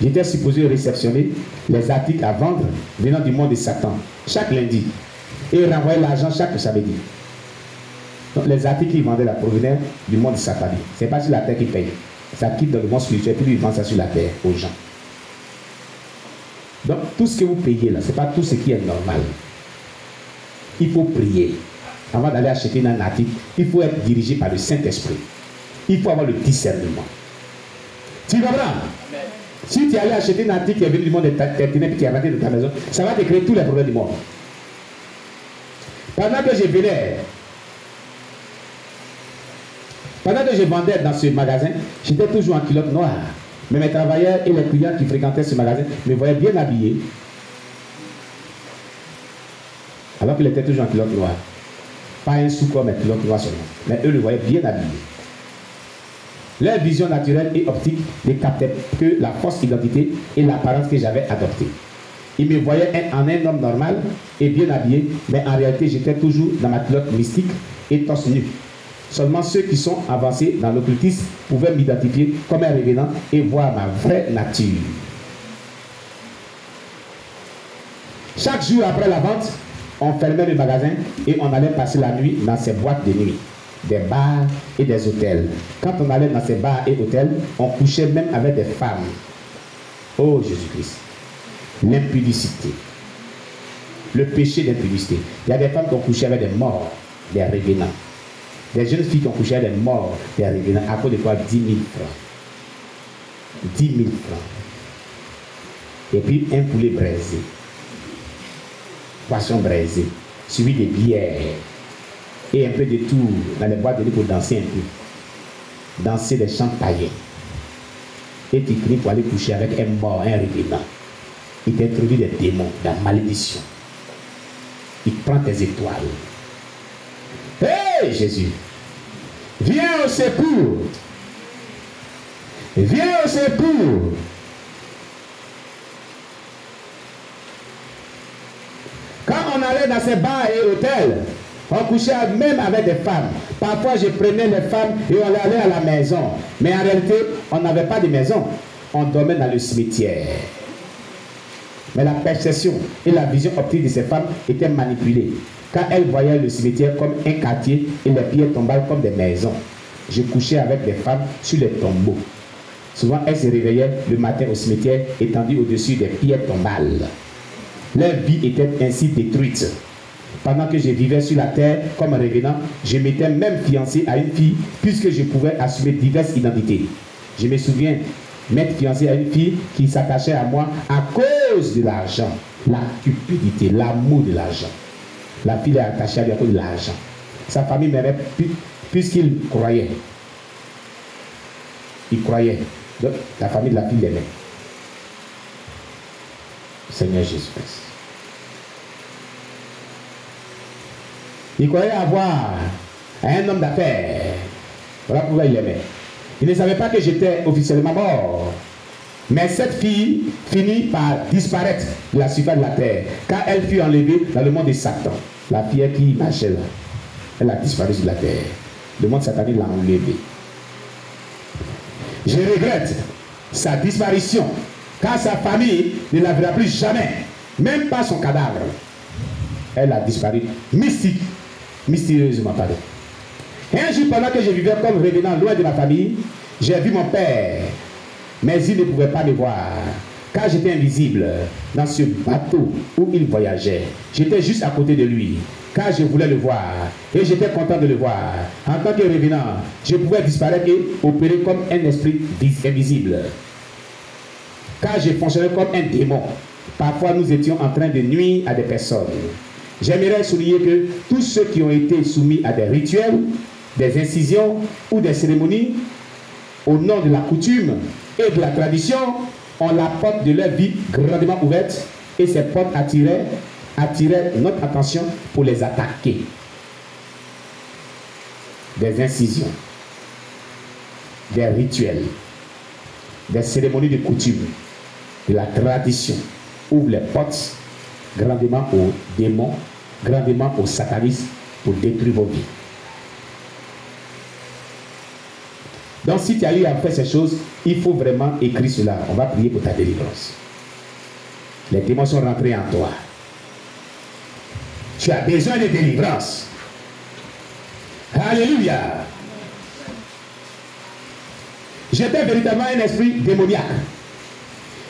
j'étais supposé réceptionner les articles à vendre venant du monde de Satan chaque lundi et renvoyer l'argent chaque samedi. Donc les articles qu'ils vendaient là provenaient du monde satanique. Ce n'est pas sur la terre qu'ils payent. Ça quitte dans le monde spirituel puis ils vendent ça sur la terre aux gens. Donc tout ce que vous payez là, ce n'est pas tout ce qui est normal. Il faut prier. Avant d'aller acheter un article, il faut être dirigé par le Saint-Esprit. Il faut avoir le discernement. Tu comprends? Si tu es allé acheter un article qui est venu du monde de ta ténèbres et qui est rentré dans ta maison, ça va te créer tous les problèmes du monde. Pendant que je vendais dans ce magasin, j'étais toujours en culotte noire. Mais mes travailleurs et les clients qui fréquentaient ce magasin me voyaient bien habillé. Alors qu'il était toujours en culotte noire. Pas un sou comme un culotte noire seulement. Mais eux le voyaient bien habillé. Leur vision naturelle et optique ne captait que la fausse identité et l'apparence que j'avais adoptée. Ils me voyaient en un homme normal et bien habillé, mais en réalité j'étais toujours dans ma culotte mystique et torse nu. Seulement ceux qui sont avancés dans l'occultisme pouvaient m'identifier comme un révélant et voir ma vraie nature. Chaque jour après la vente, on fermait le magasin et on allait passer la nuit dans ces boîtes de nuit, des bars et des hôtels. Quand on allait dans ces bars et hôtels, on couchait même avec des femmes. Oh Jésus-Christ, l'impudicité, le péché d'impudicité. Il y a des femmes qui ont couché avec des morts, des révénants. Des jeunes filles qui ont couché avec des morts, des révénants. À cause de quoi? 10 000 francs. 10 000 francs. Et puis un poulet braisé. Poisson braisé. Suivi de bière. Et un peu de tout dans les boîtes de nuit pour danser un peu. Danser des chants païens. Et tu cries pour aller coucher avec un mort, un révénant. Il t'introduit des démons, de la malédiction. Il prend tes étoiles. Hé Jésus, viens au secours. Viens au secours. Quand on allait dans ces bars et hôtels, on couchait même avec des femmes. Parfois, je prenais les femmes et on allait à la maison. Mais en réalité, on n'avait pas de maison. On dormait dans le cimetière. Mais la perception et la vision optique de ces femmes étaient manipulées. Quand elles voyaient le cimetière comme un quartier et les pierres tombales comme des maisons, je couchais avec des femmes sur les tombeaux. Souvent, elles se réveillaient le matin au cimetière étendues au-dessus des pierres tombales. Leur vie était ainsi détruite. Pendant que je vivais sur la terre comme révénant, je m'étais même fiancé à une fille puisque je pouvais assumer diverses identités. Je me souviens m'être fiancé à une fille qui s'attachait à moi à cause de l'argent, la cupidité, l'amour de l'argent. La fille est attachée à lui à cause de l'argent. Sa famille m'aimait puisqu'il croyait. Il croyait. Donc, la famille de la fille l'aimait. Seigneur Jésus-Christ. Il croyait avoir un homme d'affaires. Voilà pourquoi il l'aimait. Il ne savait pas que j'étais officiellement mort. Mais cette fille finit par disparaître de la surface de la terre, car elle fut enlevée dans le monde de Satan. La fille qui marchait là, elle a disparu sur la terre. Le monde satanique l'a enlevée. Je regrette sa disparition, car sa famille ne la verra plus jamais, même pas son cadavre. Elle a disparu mystérieusement, pardon. Un jour, pendant que je vivais comme revenant loin de ma famille, j'ai vu mon père, mais il ne pouvait pas me voir, car j'étais invisible dans ce bateau où il voyageait. J'étais juste à côté de lui, car je voulais le voir, et j'étais content de le voir. En tant que revenant, je pouvais disparaître et opérer comme un esprit invisible, car je fonctionnais comme un démon. Parfois, nous étions en train de nuire à des personnes. J'aimerais souligner que tous ceux qui ont été soumis à des rituels, des incisions ou des cérémonies, au nom de la coutume et de la tradition, ont la porte de leur vie grandement ouverte, et ces portes attiraient notre attention pour les attaquer. Des incisions, des rituels, des cérémonies de coutume, de la tradition, ouvrent les portes grandement aux démons, grandement aux satanistes pour détruire vos vies. Donc si tu as eu à faire ces choses, il faut vraiment écrire cela. On va prier pour ta délivrance. Les démons sont rentrés en toi. Tu as besoin de délivrance. Alléluia. J'étais véritablement un esprit démoniaque.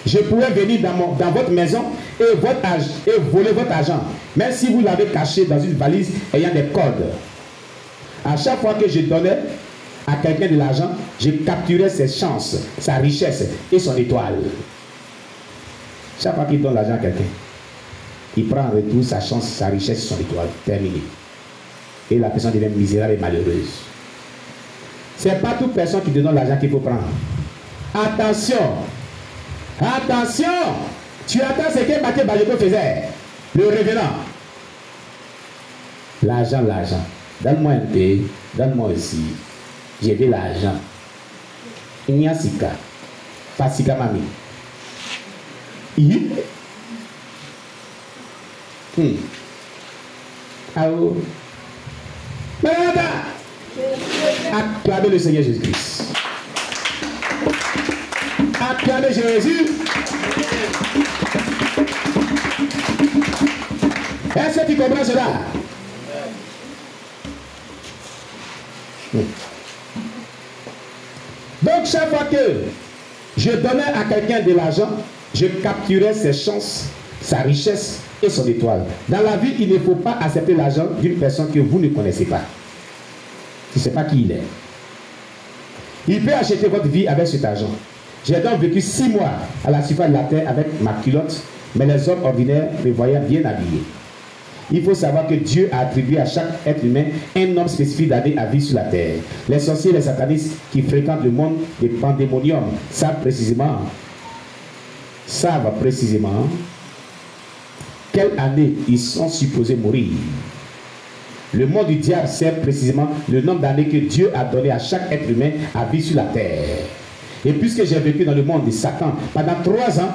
Je pouvais venir dans votre maison et voler votre argent. Même si vous l'avez caché dans une valise ayant des codes. À chaque fois que je donnais à quelqu'un de l'argent, je capturais ses chances, sa richesse et son étoile. Chaque fois qu'il donne l'argent à quelqu'un, il prend en retour sa chance, sa richesse et son étoile. Terminé. Et la personne devient misérable et malheureuse. Ce n'est pas toute personne qui te donne l'argent qu'il faut prendre. Attention! Attention! Tu attends ce que Matthieu Bajoko faisait. Le revenant. L'argent, l'argent. Donne-moi un peu, donne-moi aussi. J'ai de l'argent. Il n'y a sika. Pas sika mami. Allô? Acclamez le Seigneur Jésus-Christ. Acclamez Jésus. Est-ce que tu comprends cela? Donc chaque fois que je donnais à quelqu'un de l'argent, je capturais ses chances, sa richesse et son étoile. Dans la vie, il ne faut pas accepter l'argent d'une personne que vous ne connaissez pas. Tu ne sais pas qui il est. Il peut acheter votre vie avec cet argent. J'ai donc vécu 6 mois à la surface de la terre avec ma culotte, mais les hommes ordinaires me voyaient bien habillé. Il faut savoir que Dieu a attribué à chaque être humain un nombre spécifique d'années à vivre sur la terre. Les sorciers et les satanistes qui fréquentent le monde des pandémoniums savent précisément quelle année ils sont supposés mourir. Le monde du diable sait précisément le nombre d'années que Dieu a donné à chaque être humain à vivre sur la terre. Et puisque j'ai vécu dans le monde de Satan pendant 3 ans,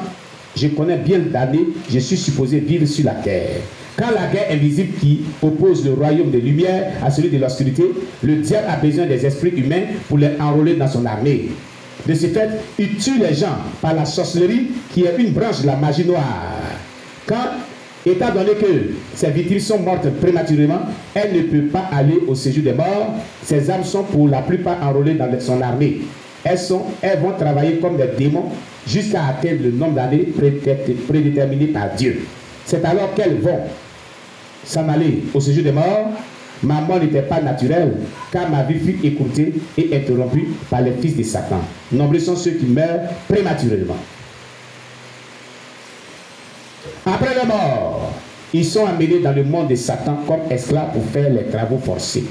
je connais bien d'années je suis supposé vivre sur la terre. Quand la guerre invisible qui oppose le royaume de lumière à celui de l'obscurité, le diable a besoin des esprits humains pour les enrôler dans son armée. De ce fait, il tue les gens par la sorcellerie qui est une branche de la magie noire. Étant donné que ces victimes sont mortes prématurément, elles ne peuvent pas aller au séjour des morts. Ces âmes sont pour la plupart enrôlées dans son armée. Elles vont travailler comme des démons jusqu'à atteindre le nombre d'années prédéterminé par Dieu. C'est alors qu'elles vont s'en aller au séjour des morts. Ma mort n'était pas naturelle, car ma vie fut écourtée et interrompue par les fils de Satan. Nombreux sont ceux qui meurent prématurément. Après la mort, ils sont amenés dans le monde de Satan comme esclaves pour faire les travaux forcés.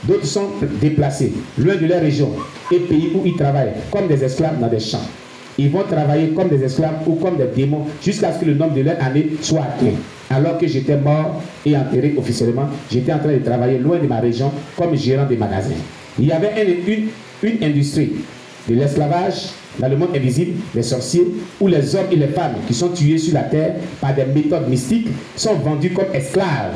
D'autres sont déplacés loin de leur région et pays où ils travaillent comme des esclaves dans des champs. Ils vont travailler comme des esclaves ou comme des démons jusqu'à ce que le nombre de leurs années soit atteint. Alors que j'étais mort et enterré officiellement, j'étais en train de travailler loin de ma région comme gérant des magasins. Il y avait une industrie de l'esclavage dans le monde invisible, les sorciers, où les hommes et les femmes qui sont tués sur la terre par des méthodes mystiques sont vendus comme esclaves.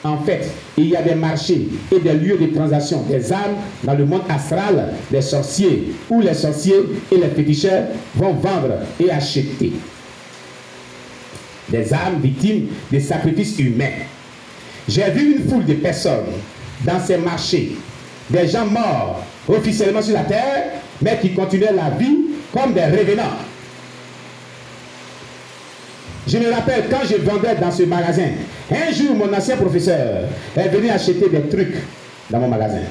En fait, il y a des marchés et des lieux de transaction des âmes dans le monde astral des sorciers, où les sorciers et les féticheurs vont vendre et acheter des âmes victimes des sacrifices humains. J'ai vu une foule de personnes dans ces marchés, des gens morts officiellement sur la terre, mais qui continuaient la vie comme des revenants. Je me rappelle quand je vendais dans ce magasin, un jour mon ancien professeur est venu acheter des trucs dans mon magasin.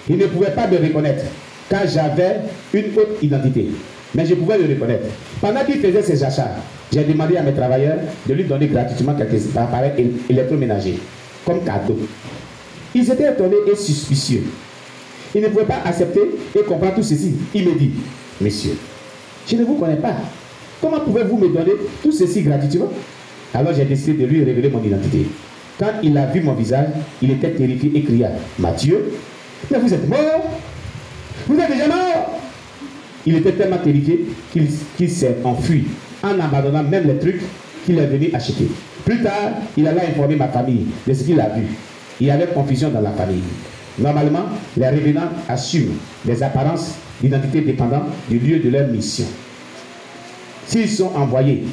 Il ne pouvait pas me reconnaître car j'avais une autre identité, mais je pouvais le reconnaître. Pendant qu'il faisait ses achats, j'ai demandé à mes travailleurs de lui donner gratuitement quelques appareils électroménagers comme cadeau. Ils étaient étonnés et suspicieux. Ils ne pouvaient pas accepter et comprendre tout ceci. Il me dit, monsieur, je ne vous connais pas. Comment pouvez-vous me donner tout ceci gratuitement? Alors j'ai décidé de lui révéler mon identité. Quand il a vu mon visage, il était terrifié et cria, Mathieu, mais vous êtes mort? Vous êtes déjà mort? Il était tellement terrifié qu'il s'est enfui en abandonnant même les trucs qu'il est venu acheter. Plus tard, il alla informer ma famille de ce qu'il a vu. Il y avait confusion dans la famille. Normalement, les revenants assument des apparences d'identité dépendant du lieu de leur mission. S'ils sont envoyés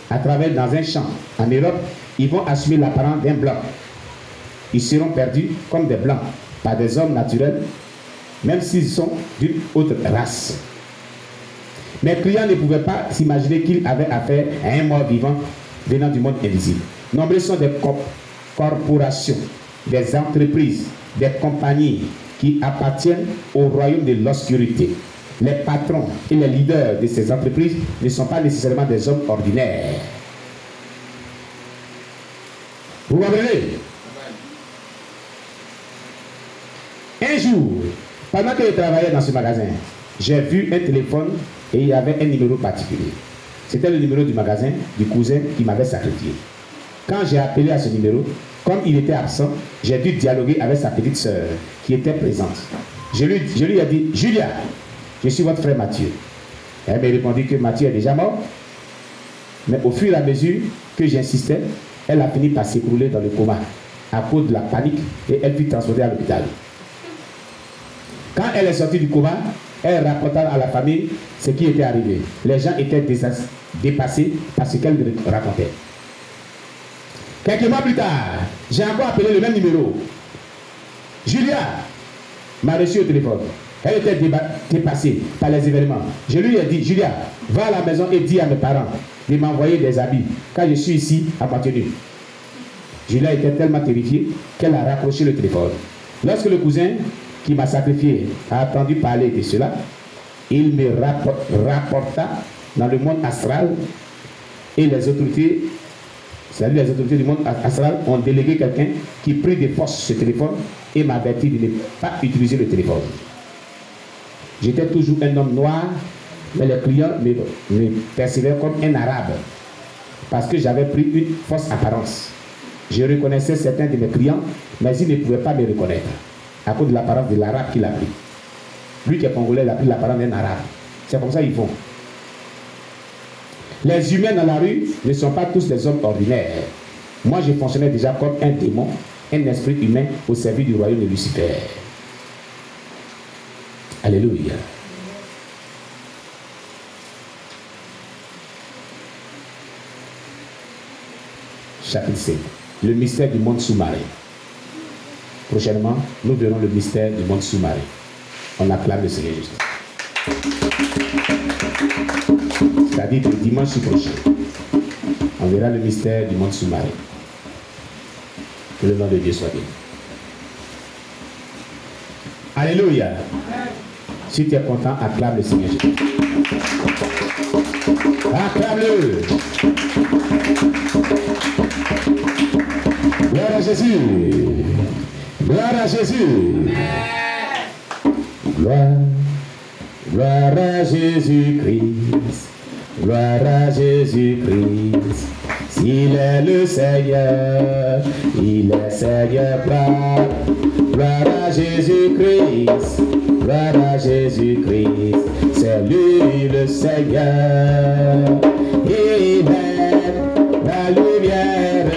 à travers dans un champ en Europe, ils vont assumer l'apparence d'un blanc. Ils seront perdus comme des blancs par des hommes naturels, même s'ils sont d'une autre race. Mes clients ne pouvaient pas s'imaginer qu'ils avaient affaire à un mort vivant venant du monde invisible. Nombreux sont des corporations, des entreprises, des compagnies qui appartiennent au royaume de l'obscurité. Les patrons et les leaders de ces entreprises ne sont pas nécessairement des hommes ordinaires. Vous comprenez? Un jour, pendant que je travaillais dans ce magasin, j'ai vu un téléphone et il y avait un numéro particulier. C'était le numéro du magasin du cousin qui m'avait sacrifié. Quand j'ai appelé à ce numéro, comme il était absent, j'ai dû dialoguer avec sa petite sœur qui était présente. Je lui ai dit, Julia, je suis votre frère Mathieu. Elle m'a répondu que Mathieu est déjà mort. Mais au fur et à mesure que j'insistais, elle a fini par s'écrouler dans le coma à cause de la panique et elle fut transportée à l'hôpital. Quand elle est sortie du coma, elle rapporta à la famille ce qui était arrivé. Les gens étaient dépassés par ce qu'elle me racontait. Quelques mois plus tard, j'ai encore appelé le même numéro. Julia m'a reçu au téléphone. Elle était dépassée par les événements. Je lui ai dit, Julia, va à la maison et dis à mes parents de m'envoyer des habits, car je suis ici à moitié nu. Julia était tellement terrifiée qu'elle a raccroché le téléphone. Lorsque le cousin qui m'a sacrifié a entendu parler de cela, il me rapporta dans le monde astral et les autorités du monde astral ont délégué quelqu'un qui prit de force ce téléphone et m'a averti de ne pas utiliser le téléphone. J'étais toujours un homme noir, mais les clients me percevaient comme un arabe parce que j'avais pris une fausse apparence. Je reconnaissais certains de mes clients, mais ils ne pouvaient pas me reconnaître à cause de l'apparence de l'arabe qu'il a pris. Lui qui est congolais, il a pris l'apparence d'un arabe. C'est comme ça qu'ils font. Les humains dans la rue ne sont pas tous des hommes ordinaires. Moi, je fonctionnais déjà comme un démon, un esprit humain au service du royaume de Lucifer. Alléluia. Chapitre 5. Le mystère du monde sous-marin. Prochainement, nous verrons le mystère du monde sous-marin. On acclame le Seigneur Jésus. C'est-à-dire que dimanche prochain, on verra le mystère du monde sous-marin. Que le nom de Dieu soit béni. Alléluia. Si tu es content, acclame le Seigneur Jésus. Acclame-le. Gloire à Jésus. Gloire à Jésus. Gloire à Jésus-Christ. Gloire à Jésus-Christ. S'il est le Seigneur, il est Seigneur plat. Gloire à Jésus-Christ. Gloire à Jésus-Christ. C'est lui le Seigneur. Il est la lumière,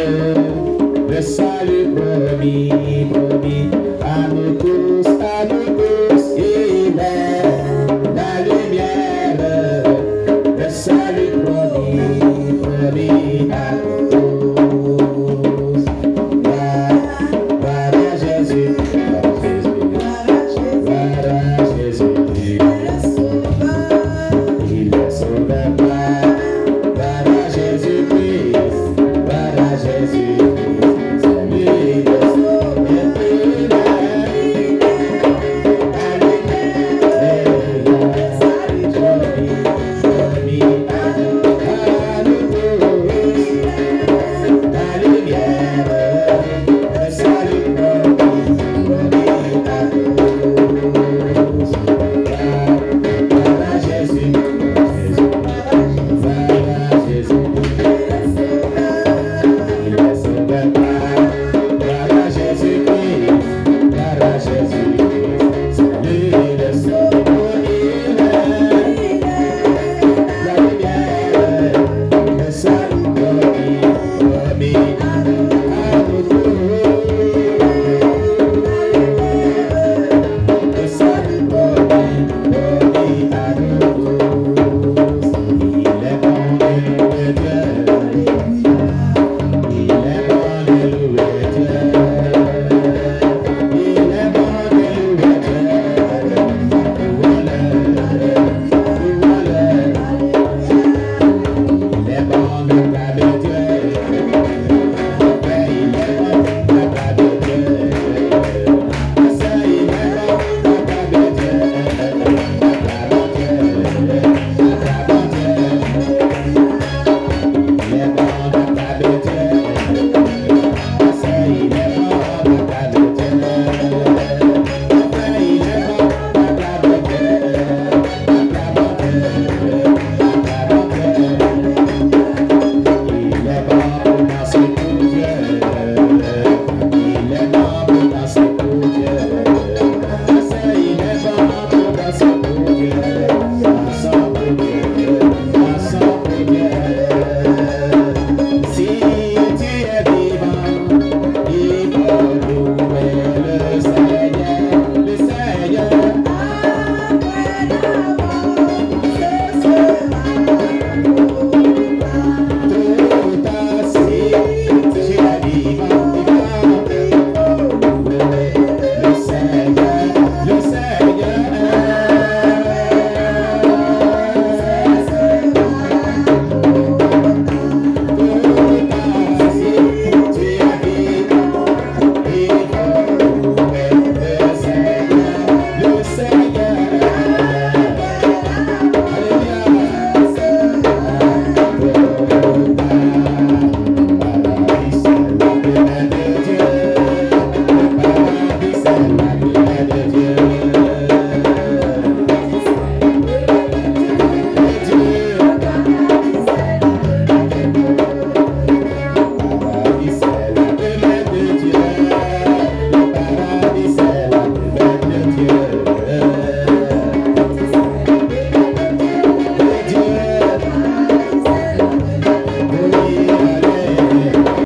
le salut promis, promis à nous tous, à nous tous. Il est la lumière, le salut promis, promis à nous tous. Gloire à Jésus, gloire à Jésus, il est sauveur.